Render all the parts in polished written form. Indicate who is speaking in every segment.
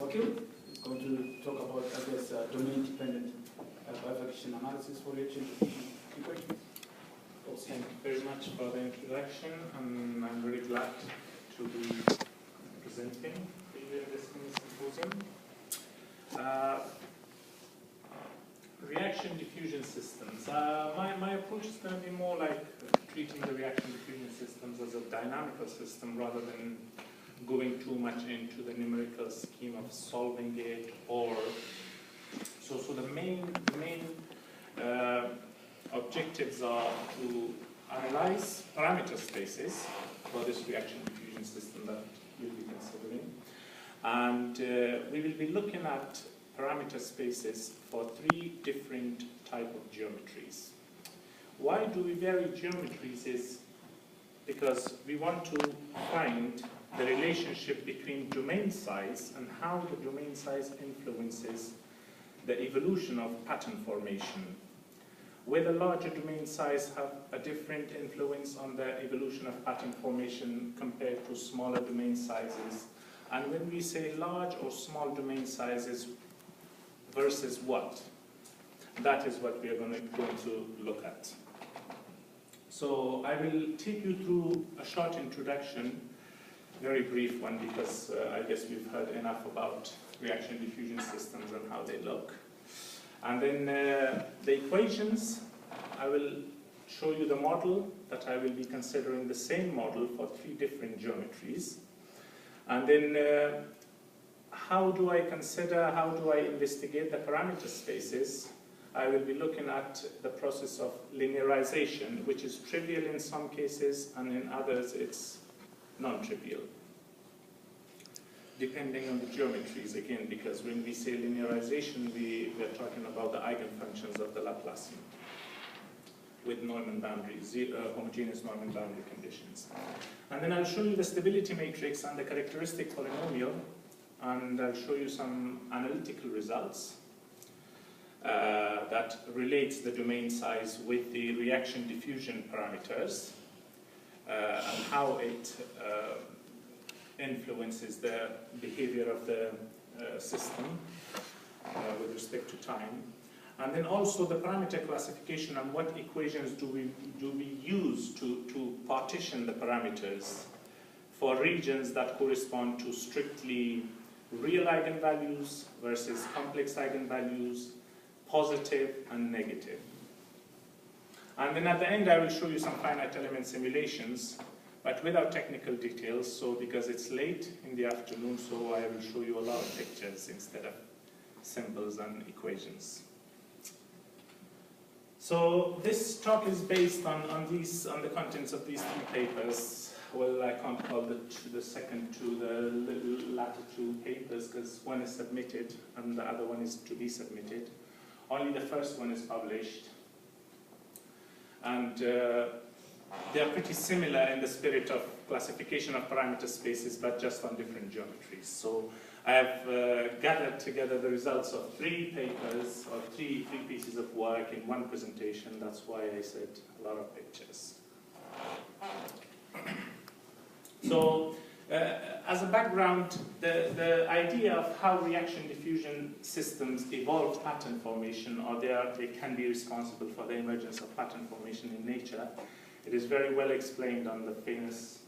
Speaker 1: Wakil is going to talk about, I guess, domain-dependent bifurcation analysis for reaction diffusion equations.
Speaker 2: Thank you very much for the introduction, and I'm very glad to be presenting for you in this symposium. Reaction diffusion systems. My approach is going to be more like treating the reaction diffusion systems as a dynamical system rather than going too much into the numerical scheme of solving it. Or so the main objectives are to analyze parameter spaces for this reaction diffusion system that we'll be considering, and we will be looking at parameter spaces for three different type of geometries. Why do we vary geometries is because we want to find the relationship between domain size and how the domain size influences the evolution of pattern formation. Whether larger domain size have a different influence on the evolution of pattern formation compared to smaller domain sizes. And when we say large or small domain sizes versus what, that is what we are going to look at. So I will take you through a short introduction, very brief one, because I guess we've heard enough about reaction diffusion systems and how they look. And then the equations, I will show you the model that I will be considering the same model for three different geometries. And then how do I investigate the parameter spaces? I will be looking at the process of linearization, which is trivial in some cases, and in others it's non-trivial, depending on the geometries, again, because when we say linearization, we are talking about the eigenfunctions of the Laplacian with Neumann boundaries, homogeneous Neumann boundary conditions. And then I'll show you the stability matrix and the characteristic polynomial, and I'll show you some analytical results that relates the domain size with the reaction diffusion parameters and how it influences the behavior of the system with respect to time. And then also the parameter classification and what equations do we use to partition the parameters for regions that correspond to strictly real eigenvalues versus complex eigenvalues, positive and negative. And then at the end I will show you some finite element simulations, but without technical details, so because it's late in the afternoon, so I will show you a lot of pictures instead of symbols and equations. So this talk is based on the contents of these three papers. Well, I can't call the second two, the latter two papers, because one is submitted and the other one is to be submitted. Only the first one is published. And they are pretty similar in the spirit of classification of parameter spaces, but just on different geometries. So I have gathered together the results of three papers, or three pieces of work in one presentation. That's why I said a lot of pictures. So as a background, the idea of how reaction diffusion systems evolve pattern formation, or they can be responsible for the emergence of pattern formation in nature, it is very well explained on the famous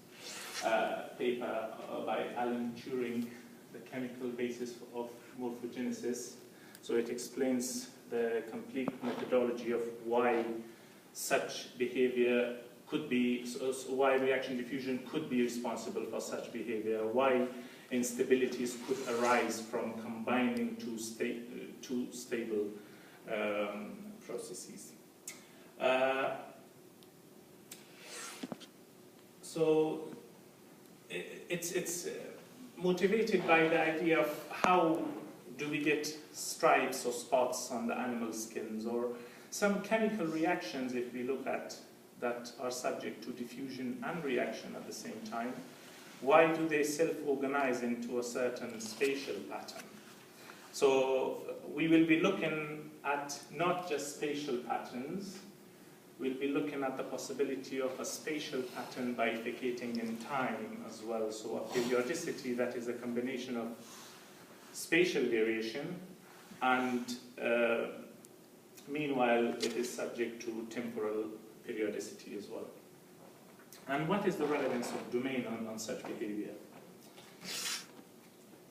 Speaker 2: paper by Alan Turing, the chemical basis of morphogenesis. So it explains the complete methodology of why such behavior could be, why reaction diffusion could be responsible for such behavior, why instabilities could arise from combining two stable processes. So it's motivated by the idea of how do we get stripes or spots on the animal skins, or some chemical reactions, if we look at, that are subject to diffusion and reaction at the same time. Why do they self-organize into a certain spatial pattern? So we will be looking at not just spatial patterns, we'll be looking at the possibility of a spatial pattern bifurcating in time as well. So a periodicity that is a combination of spatial variation, and meanwhile it is subject to temporal periodicity as well. And what is the relevance of domain on such behavior?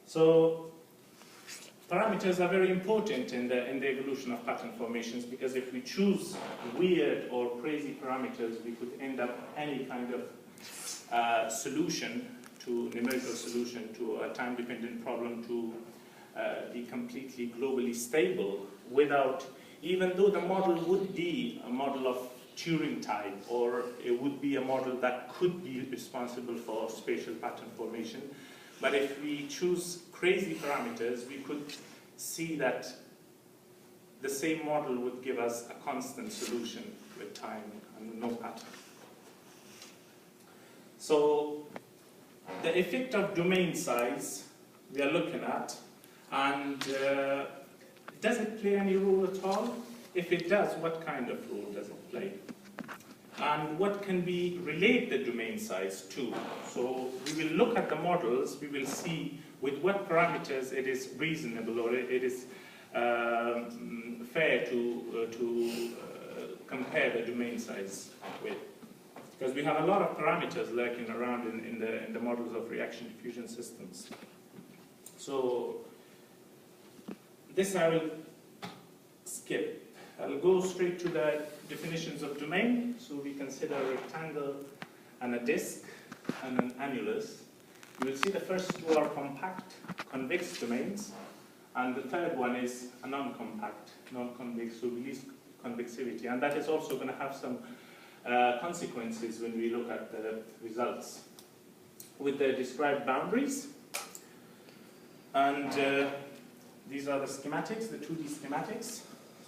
Speaker 2: So parameters are very important in the evolution of pattern formations, because if we choose weird or crazy parameters, we could end up any kind of solution, to numerical solution to a time-dependent problem to be completely globally stable without, even though the model would be a model of Turing type, or it would be a model that could be responsible for spatial pattern formation. But if we choose crazy parameters, we could see that the same model would give us a constant solution with time and no pattern. So the effect of domain size we are looking at, and does it play any role at all? If it does, what kind of role does it play? And what can we relate the domain size to? So we will look at the models, we will see with what parameters it is reasonable or it is fair to compare the domain size with. Because we have a lot of parameters lurking around in the models of reaction diffusion systems. So this I will skip. I'll go straight to the definitions of domain. So we consider a rectangle and a disk and an annulus. You will see the first two are compact, convex domains, and the third one is a non-compact, non-convex, so least convexivity, and that is also going to have some consequences when we look at the results with the described boundaries. And these are the schematics, the 2D schematics.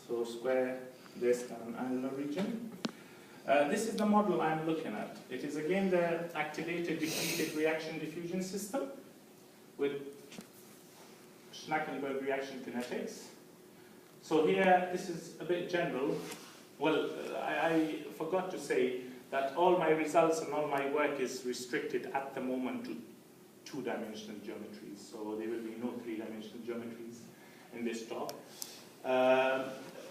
Speaker 2: So square, disk, and angular region. This is the model I'm looking at. It is again the activated depleted reaction diffusion system with Schnackenberg reaction kinetics. So here, this is a bit general. Well, I forgot to say that all my results and all my work is restricted at the moment to two-dimensional geometries. So there will be no three-dimensional geometries in this talk.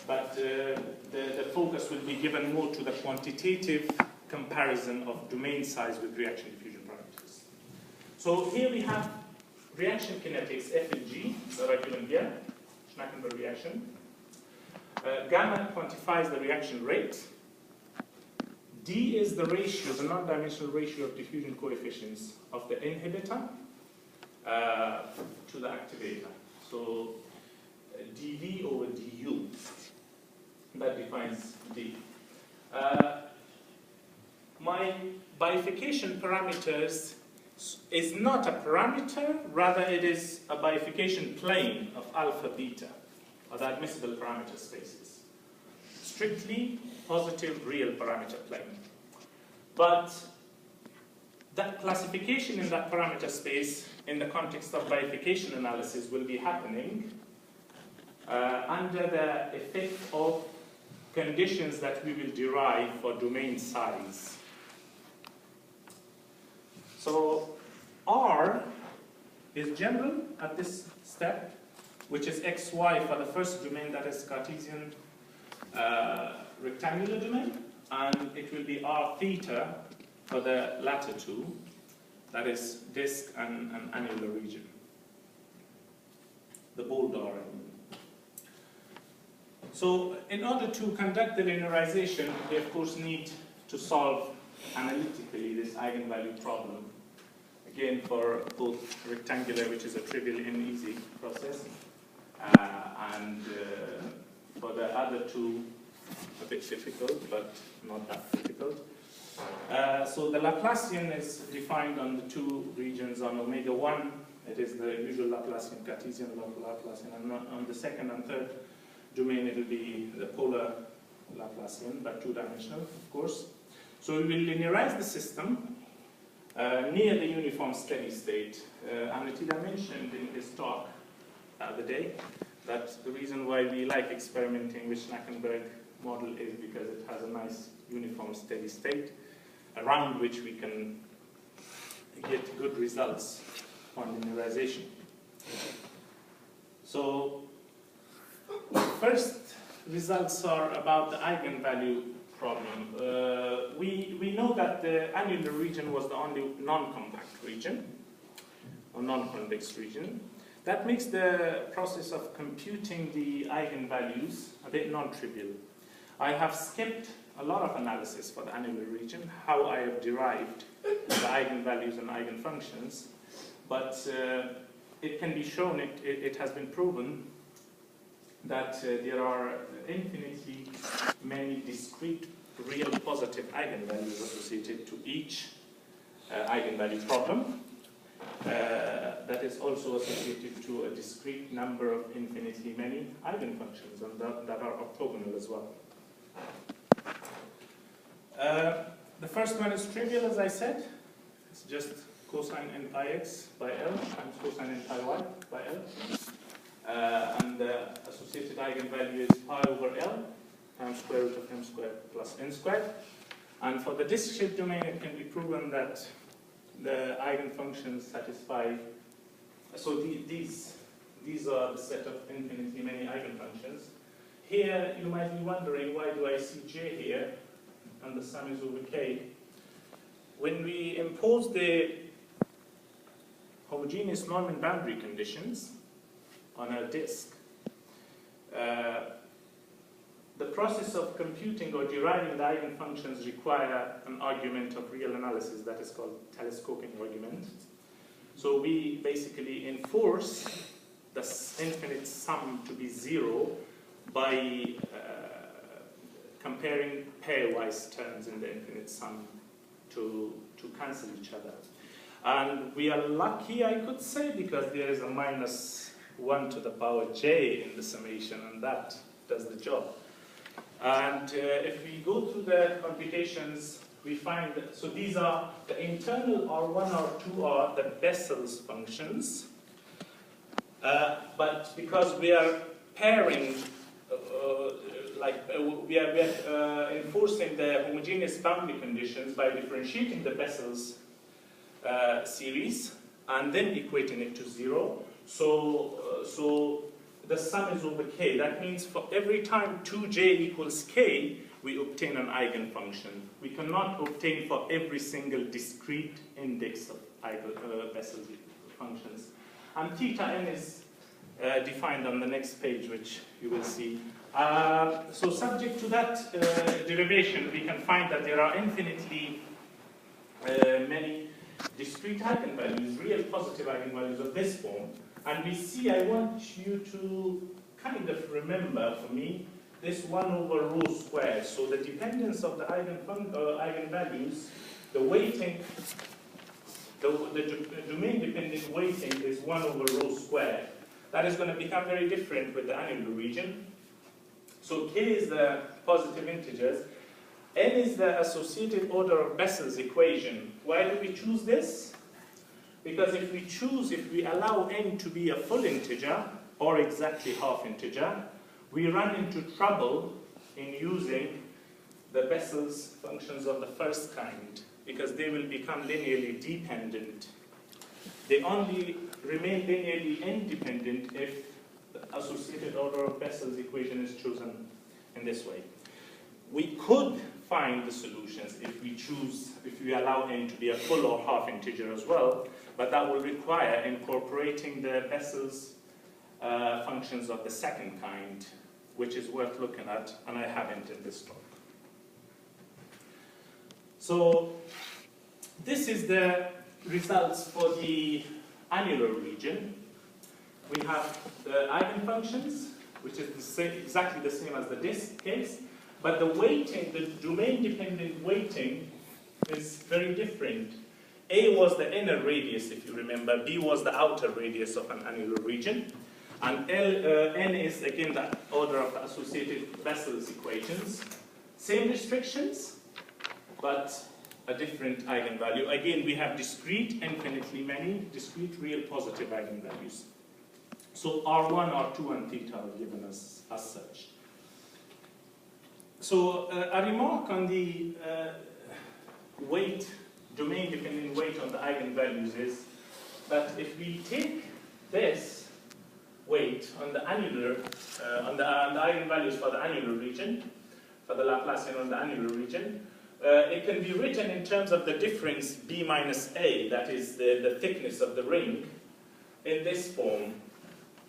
Speaker 2: But the focus will be given more to the quantitative comparison of domain size with reaction diffusion parameters. So here we have reaction kinetics F and G that are given here, Schnackenberg reaction. Gamma quantifies the reaction rate. D is the ratio, the non-dimensional ratio of diffusion coefficients of the inhibitor to the activator. So dV over du. That defines D. My bifurcation parameters is not a parameter, rather it is a bifurcation plane of alpha beta, or the admissible parameter spaces. Strictly positive real parameter plane. But that classification in that parameter space in the context of bifurcation analysis will be happening under the effect of conditions that we will derive for domain size. So R is general at this step, which is xy for the first domain, that is Cartesian rectangular domain, and it will be R theta for the latter two, that is disk and annular region. The bold R. So in order to conduct the linearization, we of course need to solve analytically this eigenvalue problem. Again, for both rectangular, which is a trivial and easy process, and for the other two, a bit difficult, but not that difficult. So the Laplacian is defined on the two regions. On omega 1, it is the usual Laplacian, Cartesian Laplacian, and on the second and third domain, it will be the polar Laplacian, but two-dimensional, of course. So we will linearize the system near the uniform steady state. Anatila mentioned in his talk the other day that the reason why we like experimenting with Schnackenberg model is because it has a nice uniform steady state around which we can get good results on linearization. So first results are about the eigenvalue problem. We know that the annular region was the only non-compact region, or non-convex region. That makes the process of computing the eigenvalues a bit non-trivial. I have skipped a lot of analysis for the annular region, how I have derived the eigenvalues and eigenfunctions, but it can be shown, it has been proven that there are infinitely many discrete real positive eigenvalues associated to each eigenvalue problem. That is also associated to a discrete number of infinitely many eigenfunctions, and that are orthogonal as well. The first one is trivial, as I said. It's just cosine n pi x by L times cosine n pi y by L. And the associated eigenvalue is pi over L times square root of m squared plus n squared. And for the disk-shaped domain, it can be proven that the eigenfunctions satisfy. So these are the set of infinitely many eigenfunctions. Here, you might be wondering, why do I see j here, and the sum is over k? When we impose the homogeneous Norman boundary conditions on a disk, the process of computing or deriving the eigenfunctions require an argument of real analysis that is called telescoping argument. So we basically enforce the infinite sum to be 0 by comparing pairwise terms in the infinite sum to cancel each other. And we are lucky, I could say, because there is a minus 1 to the power j in the summation, and that does the job. And if we go through the computations, we find that, so these are the internal R1, R2 are the Bessel's functions. But because we are pairing, we are enforcing the homogeneous boundary conditions by differentiating the Bessel's series and then equating it to 0. So the sum is over k. That means for every time 2j equals k, we obtain an eigenfunction. We cannot obtain for every single discrete index of Bessel's functions. And theta n is defined on the next page, which you will see. So subject to that derivation, we can find that there are infinitely many discrete eigenvalues, real positive eigenvalues of this form. And we see, I want you to kind of remember, for me, this 1 over rho squared. So the dependence of the eigenvalues, the weighting, the domain-dependent weighting is 1 over rho squared. That is going to become very different with the annular region. So k is the positive integers. N is the associated order of Bessel's equation. Why do we choose this? Because if we allow n to be a full integer, or exactly half integer, we run into trouble in using the Bessel's functions of the first kind, because they will become linearly dependent. They only remain linearly independent if the associated order of Bessel's equation is chosen in this way. We could find the solutions if we allow n to be a full or half integer as well, but that will require incorporating the Bessel's functions of the second kind, which is worth looking at, and I haven't in this talk. So this is the results for the annular region. We have the eigenfunctions, which is exactly the same as the disk case, but the weighting, the domain-dependent weighting, is very different. A was the inner radius, if you remember. B was the outer radius of an annular region. And n is, again, the order of the associated Bessel's equations. Same restrictions, but a different eigenvalue. Again, we have discrete, infinitely many, discrete real positive eigenvalues. So R1, R2, and theta are given as such. So a remark on the weight, domain-dependent weight on the eigenvalues is that if we take this weight on the annular, on the eigenvalues for the annular region, for the Laplacian on the annular region. It can be written in terms of the difference B minus A, that is the thickness of the ring, in this form.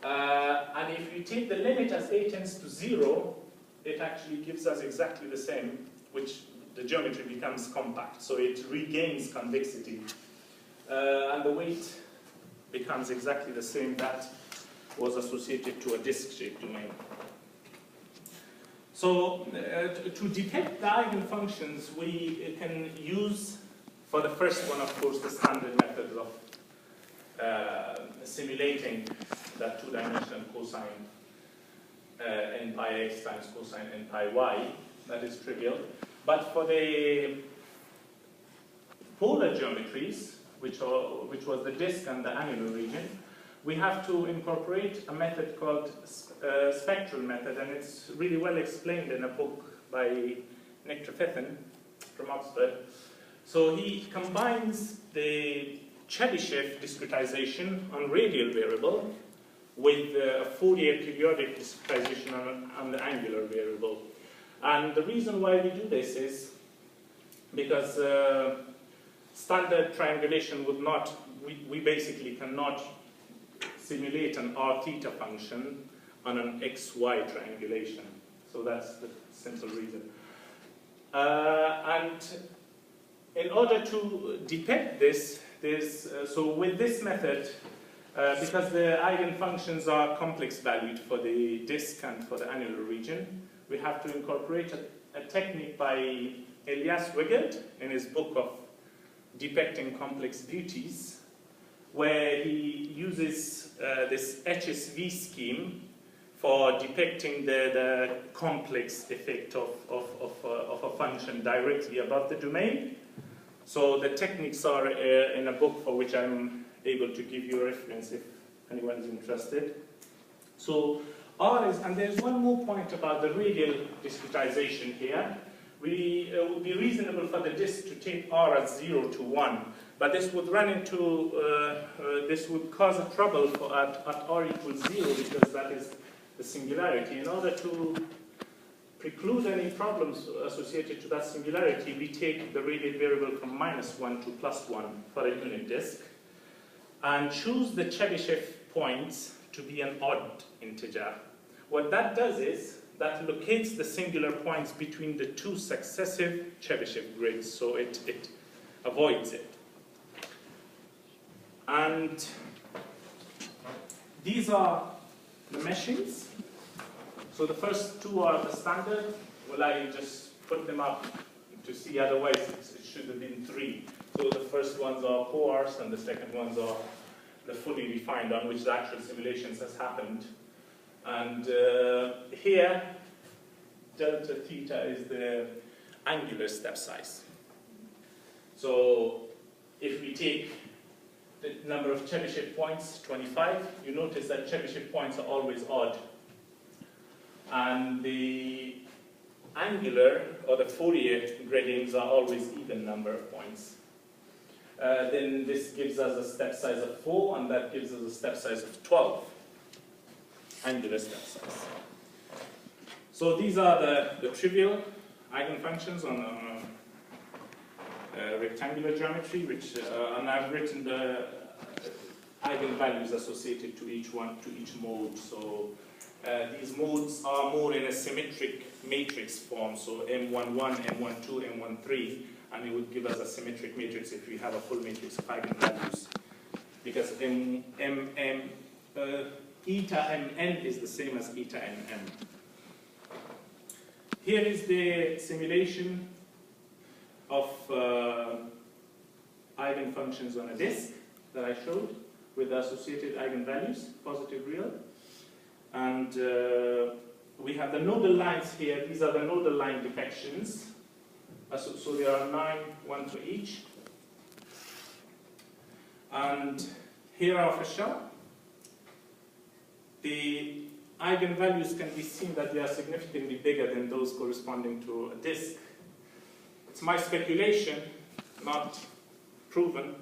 Speaker 2: And if you take the limit as A tends to 0, it actually gives us exactly the same, which the geometry becomes compact, so it regains convexity. And the weight becomes exactly the same that was associated to a disk-shaped domain. So to depict the eigenfunctions, we can use, for the first one, of course, the standard methods of simulating that two-dimensional cosine n pi x times cosine n pi y. That is trivial. But for the polar geometries, which was the disk and the annular region, we have to incorporate a method called Spectral Method, and it's really well explained in a book by Nick Trefethen from Oxford. So he combines the Chebyshev discretization on radial variable with a Fourier periodic discretization on the angular variable. And the reason why we do this is because standard triangulation would not, we basically cannot simulate an r theta function on an xy triangulation. So that's the simple reason. And in order to depict this, so with this method, because the eigenfunctions are complex valued for the disk and for the annular region, we have to incorporate a technique by Elias Wiegert in his book of Depicting Complex Beauties, where he uses this HSV scheme for depicting the complex effect of a function directly above the domain. So the techniques are in a book for which I'm able to give you a reference if anyone is interested. So R is, and there's one more point about the radial discretization here. It would be reasonable for the disk to take R as 0 to 1, but this would run into, this would cause a trouble at R equals 0, because that is the singularity. In order to preclude any problems associated to that singularity, we take the radial variable from -1 to +1 for a unit disk, and choose the Chebyshev points to be an odd integer. What that does is, that locates the singular points between the two successive Chebyshev grids, so it avoids it. And these are the meshings. So the first two are the standard. Well, I just put them up to see, otherwise it should have been 3. So the first ones are coarse, and the second ones are the fully refined, on which the actual simulations has happened. And here, delta theta is the angular step size. So if we take the number of Chebyshev points, 25, you notice that Chebyshev points are always odd. And the angular, or the Fourier gradings, are always even number of points. Then this gives us a step size of 4, and that gives us a step size of 12. Angular step size. So these are the trivial eigenfunctions on rectangular geometry, which and I've written the eigenvalues associated to each one, to each mode. So these modes are more in a symmetric matrix form. So M11, M12, M13, and it would give us a symmetric matrix if we have a full matrix of eigenvalues, because eta mn is the same as eta mn. Here is the simulation of eigenfunctions on a disk that I showed with the associated eigenvalues, positive real. And we have the nodal lines here. These are the nodal line depictions. So there are 9, 1 for each. And here are Fisher. The eigenvalues can be seen that they are significantly bigger than those corresponding to a disk. It's my speculation, not proven.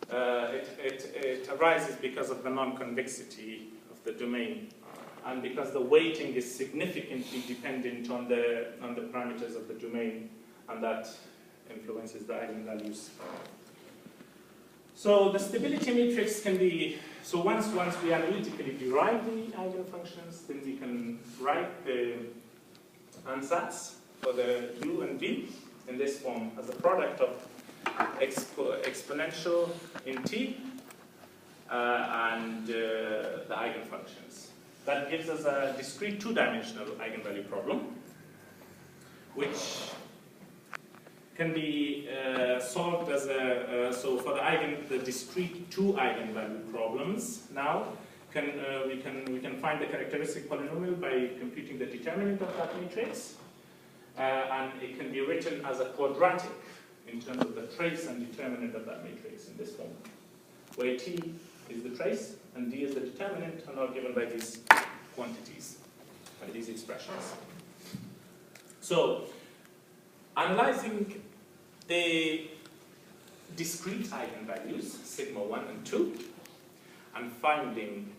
Speaker 2: It arises because of the non-convexity of the domain, and because the weighting is significantly dependent on the parameters of the domain, and that influences the eigenvalues. So the stability matrix can be, so once we analytically derive the eigenfunctions, then we can write the ansatz for the u and v in this form as a product of exponential in t and the eigenfunctions. That gives us a discrete two-dimensional eigenvalue problem, which can be solved as a, so for the discrete two eigenvalue problems now, we can find the characteristic polynomial by computing the determinant of that matrix, and it can be written as a quadratic in terms of the trace and determinant of that matrix in this form, where t is the trace and d is the determinant, and are given by these quantities, by these expressions. So, analyzing the discrete eigenvalues, sigma 1 and 2, and finding,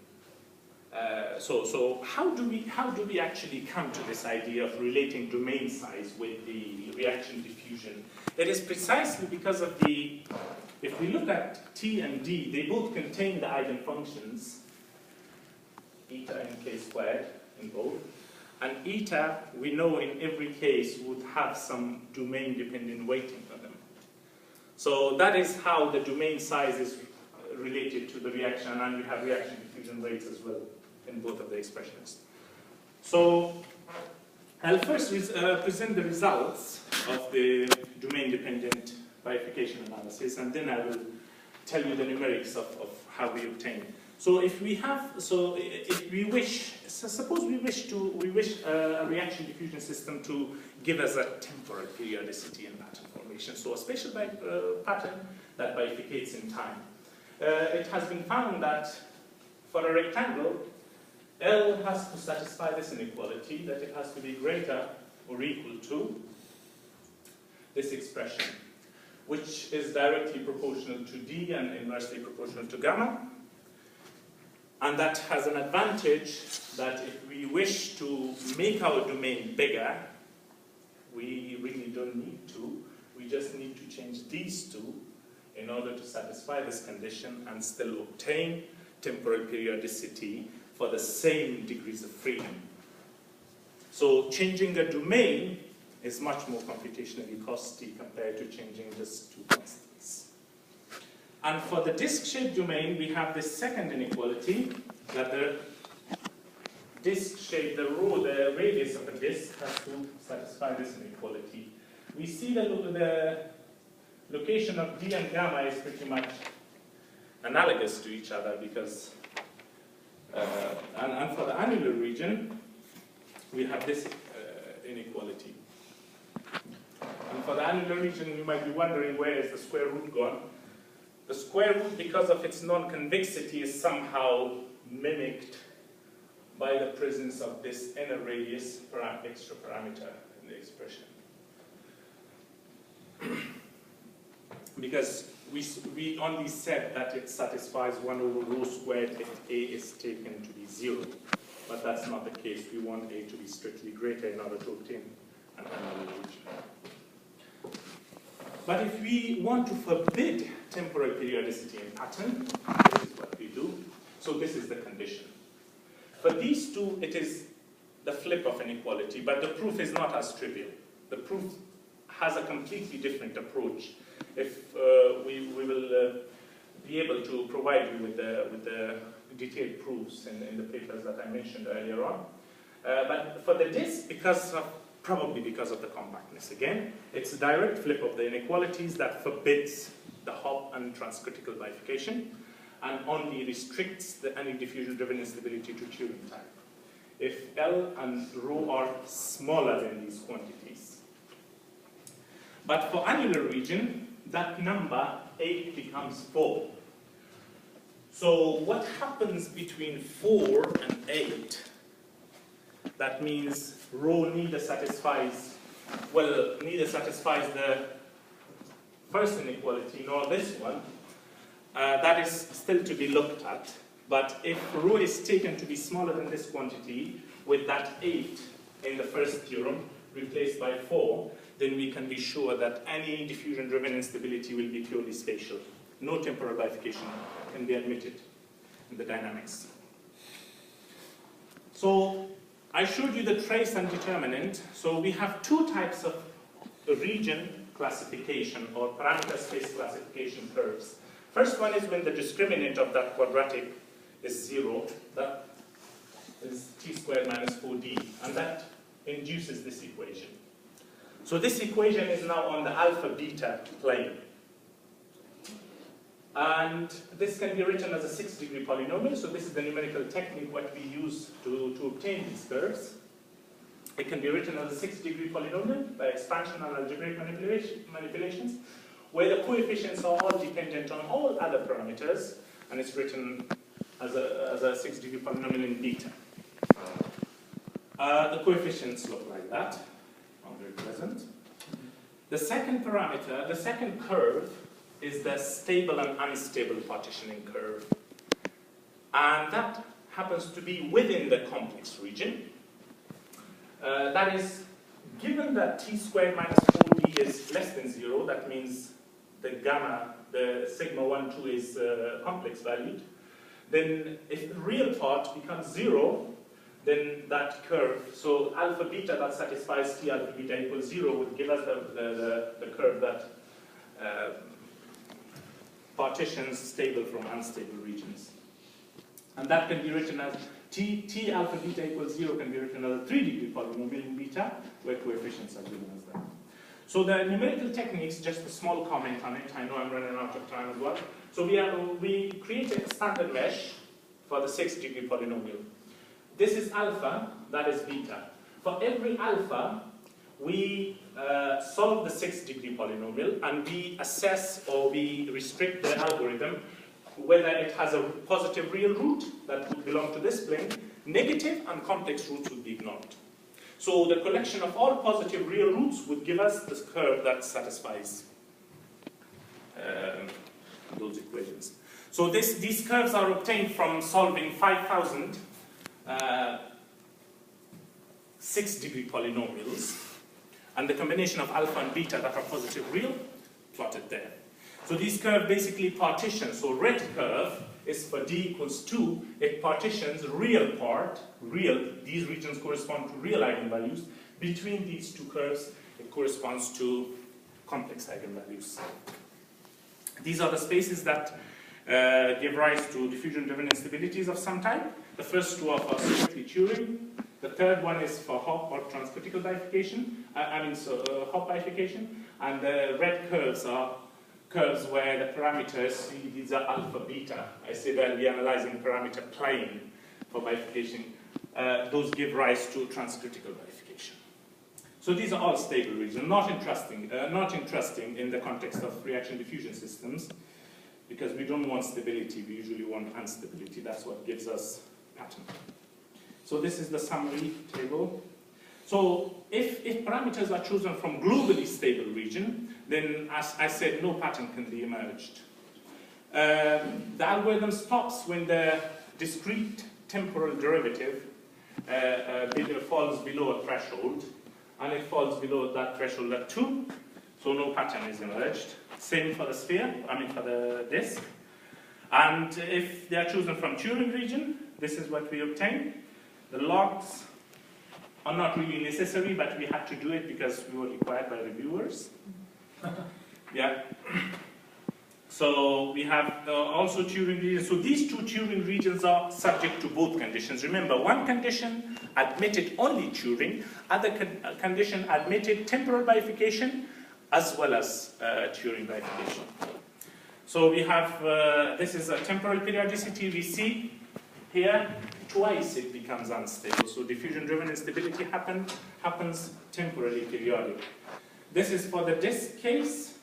Speaker 2: so how do we actually come to this idea of relating domain size with the reaction diffusion? It is precisely because of the, if we look at t and d, they both contain the eigenfunctions, eta and k squared in both. And eta, we know in every case, would have some domain-dependent weighting for them. So that is how the domain size is related to the reaction, and we have reaction diffusion rates as well in both of the expressions. So I'll first present the results of the domain-dependent bifurcation analysis, and then I will tell you the numerics of how we obtain. So if we have, so if we wish, so suppose we wish a reaction diffusion system to give us a temporal periodicity in pattern formation, so a spatial pattern that bifurcates in time. It has been found that for a rectangle, L has to satisfy this inequality, that it has to be greater or equal to this expression, which is directly proportional to D and inversely proportional to gamma. And that has an advantage that if we wish to make our domain bigger, we really don't need to. We just need to change these two in order to satisfy this condition and still obtain temporal periodicity for the same degrees of freedom. So changing a domain is much more computationally costly compared to changing just two constants. And for the disk-shaped domain, we have this second inequality, that the disk shape, the radius of the disk has to satisfy this inequality. We see that the location of D and gamma is pretty much analogous to each other because, and for the annular region, we have this inequality. And for the annular region, you might be wondering where is the square root gone. The square root, because of its non-convexity, is somehow mimicked by the presence of this inner radius extra parameter in the expression. Because we only said that it satisfies 1 over rho squared if A is taken to be 0. But that's not the case. We want A to be strictly greater in order to obtain an annular region. But if we want to forbid temporal periodicity in pattern, this is what we do. So this is the condition. For these two, it is the flip of inequality, but the proof is not as trivial. The proof has a completely different approach. If we will be able to provide you with the detailed proofs in the papers that I mentioned earlier on. But for the disk, probably because of the compactness again, it's a direct flip of the inequalities that forbids the Hopf and transcritical bifurcation and only restricts any diffusion-driven instability to Turing type. If L and rho are smaller than these quantities. But for annular region, that number 8 becomes 4. So what happens between 4 and 8? That means rho neither satisfies the first inequality nor this one. That is still to be looked at. But if rho is taken to be smaller than this quantity, with that 8 in the first theorem replaced by 4, then we can be sure that any diffusion-driven instability will be purely spatial. No temporal bifurcation can be admitted in the dynamics. So I showed you the trace and determinant. So we have two types of region classification or parameter space classification curves. First one is when the discriminant of that quadratic is 0. That is t squared minus 4d, and that induces this equation. So this equation is now on the alpha-beta plane. And this can be written as a 6-degree polynomial. So this is the numerical technique what we use to obtain these curves. It can be written as a 6-degree polynomial by expansion and algebraic manipulations, where the coefficients are all dependent on all other parameters, and it's written as a 6-degree polynomial in beta. The coefficients look like that. Not very pleasant. The second parameter, the second curve, is the stable and unstable partitioning curve. And that happens to be within the complex region. That is, given that t squared minus 4d is less than 0, that means the gamma, the sigma 1, 2 is complex valued, then if the real part becomes 0, then that curve, so alpha beta that satisfies t alpha beta equals 0 would give us the curve that partitions stable from unstable regions. And that can be written as t alpha beta equals 0 can be written as a 3-degree polynomial in beta, where coefficients are given as that. So the numerical techniques, just a small comment on it. I know I'm running out of time as well. So we created a standard mesh for the 6-degree polynomial. This is alpha, that is beta. For every alpha, we solve the 6-degree polynomial, and we assess or we restrict the algorithm whether it has a positive real root that would belong to this plane, negative and complex roots would be ignored. So the collection of all positive real roots would give us this curve that satisfies those equations. So these curves are obtained from solving 5,000 6-degree polynomials, and the combination of alpha and beta that are positive real plotted there. So these curves basically partition. So red curve is for d equals 2. It partitions real part, real, these regions correspond to real eigenvalues. Between these two curves, it corresponds to complex eigenvalues. These are the spaces that give rise to diffusion-driven instabilities of some type. The first two are for strictly Turing. The third one is for Hopf or transcritical bifurcation, Hopf bifurcation. And the red curves are curves where the parameters, these are alpha, beta. I say that we're analyzing parameter plane for bifurcation. Those give rise to transcritical bifurcation. So these are all stable regions, not interesting in the context of reaction diffusion systems, because we don't want stability, we usually want instability. That's what gives us pattern. So this is the summary table. So if parameters are chosen from globally stable region, then as I said, no pattern can be emerged. The algorithm stops when the discrete temporal derivative falls below a threshold, and it falls below that threshold at 2, so no pattern is emerged. Same for the sphere, for the disk. And if they are chosen from Turing region, this is what we obtain. The logs are not really necessary, but we had to do it because we were required by reviewers. Yeah. So we have also Turing regions. So these two Turing regions are subject to both conditions. Remember, one condition admitted only Turing, other condition admitted temporal bifurcation as well as Turing bifurcation. So we have, this is a temporal periodicity we see here. Twice it becomes unstable. So diffusion-driven instability happens temporally periodic. This is for the disk case,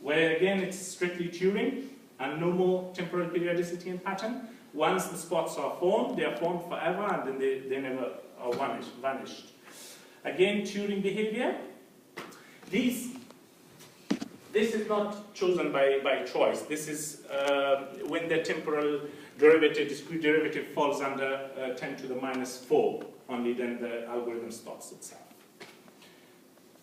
Speaker 2: where again it's strictly Turing and no more temporal periodicity in pattern. Once the spots are formed, they are formed forever, and then they never are vanished. Again, Turing behavior. These this is not chosen by choice. This is when the temporal derivative, discrete derivative, falls under 10 to the minus 4, only then the algorithm stops itself.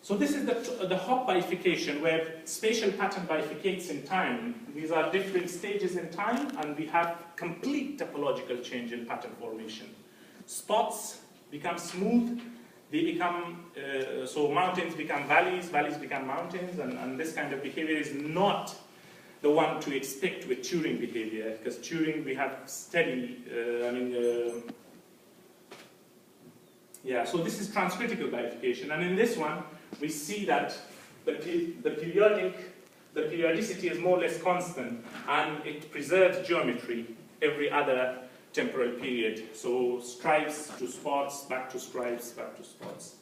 Speaker 2: So this is the Hopf bifurcation, where spatial pattern bifurcates in time. These are different stages in time, and we have complete topological change in pattern formation. Spots become smooth, they become, so mountains become valleys, valleys become mountains, and this kind of behavior is not the one to expect with Turing behavior, because Turing we have steady, yeah, so this is transcritical bifurcation, and in this one, we see that the periodicity is more or less constant, and it preserves geometry every other temporal period. So stripes to spots, back to stripes, back to spots.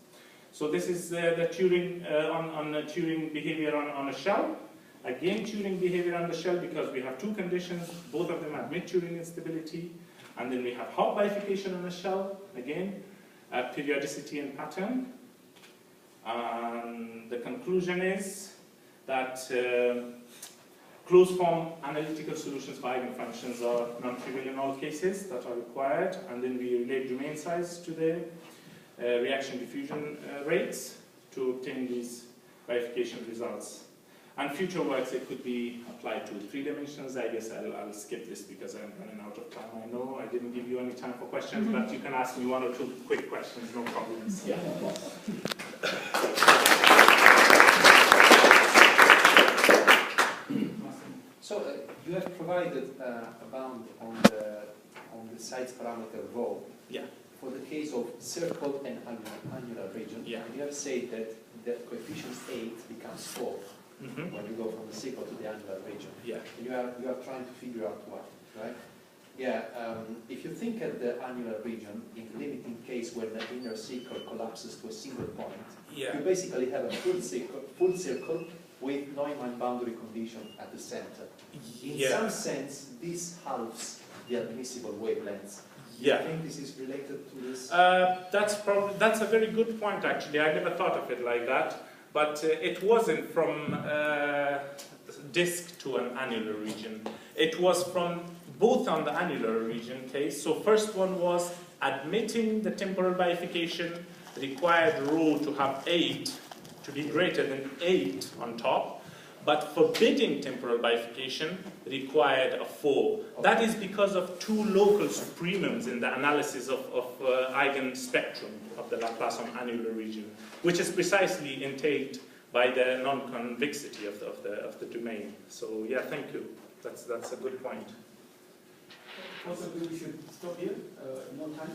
Speaker 2: So this is the Turing on Turing behavior on a shell. Again, Turing behavior on the shell, because we have two conditions. Both of them admit Turing instability, and then we have Hopf bifurcation on a shell. Again, periodicity and pattern. And the conclusion is that closed form analytical solutions for eigenfunctions are non-trivial in all cases that are required, and then we relate domain size to the reaction diffusion rates to obtain these bifurcation results. And future works, it could be applied to 3 dimensions. I guess I'll skip this because I'm running out of time. I know I didn't give you any time for questions, but you can ask me 1 or 2 quick questions, no problems. Yeah.
Speaker 3: So you have provided a bound on the size parameter rho.
Speaker 2: Yeah.
Speaker 3: For the case of circle and annular region.
Speaker 2: Yeah.
Speaker 3: And you have said that the coefficient 8 becomes 4 when you go from the circle to the annular region.
Speaker 2: Yeah.
Speaker 3: And you are trying to figure out why, right? Yeah. If you think at the annular region, in the limiting case when the inner circle collapses to a single point,
Speaker 2: yeah,
Speaker 3: you basically have a full circle with Neumann boundary condition at the center. In some sense, this halves the admissible wavelengths.
Speaker 2: Yeah.
Speaker 3: Do you think this is related to this?
Speaker 2: That's a very good point, actually. I never thought of it like that. But it wasn't from disk to an annular region. It was from both on the annular region case. So first one was admitting the temporal bifurcation required rho to have 8 to be greater than 8 on top, but forbidding temporal bifurcation required a 4. Okay. That is because of 2 local supremums in the analysis of eigenspectrum of the Laplace on annular region, which is precisely entailed by the non-convexity of the domain. So yeah, thank you. That's a good point.
Speaker 1: Possibly we should stop here. No time.